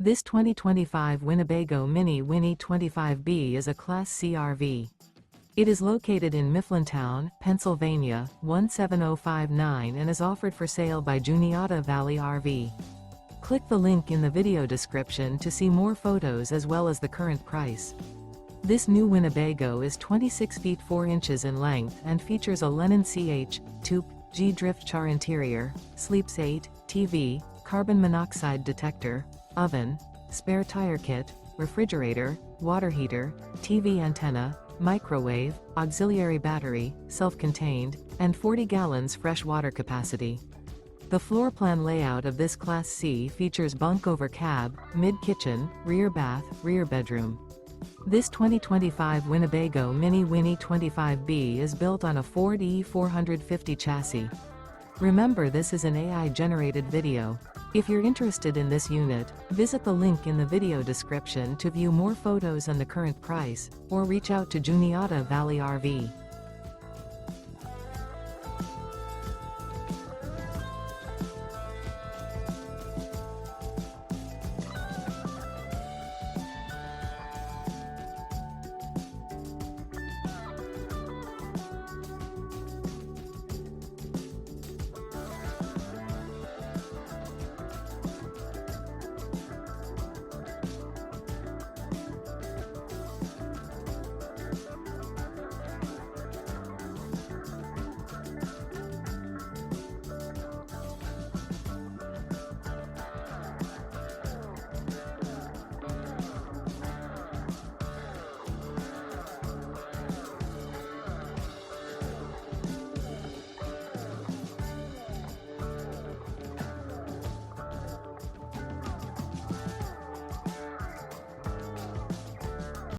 This 2025 Winnebago Minnie Winnie 25B is a Class C RV. It is located in Mifflintown, Pennsylvania, 17059 and is offered for sale by Juniata Valley RV. Click the link in the video description to see more photos as well as the current price. This new Winnebago is 26 feet 4 inches in length and features a Lennon-CH, Toupe, G Drift Char interior, sleeps 8, TV, carbon monoxide detector, oven, spare tire kit, refrigerator, water heater, TV antenna, microwave, auxiliary battery, self-contained, and 40 gallons fresh water capacity. The floor plan layout of this Class C features bunk over cab, mid-kitchen, rear bath, rear bedroom. This 2025 Winnebago Minnie Winnie 25B is built on a Ford E450 chassis. Remember, this is an AI-generated video. If you're interested in this unit, visit the link in the video description to view more photos and the current price, or reach out to Juniata Valley RV.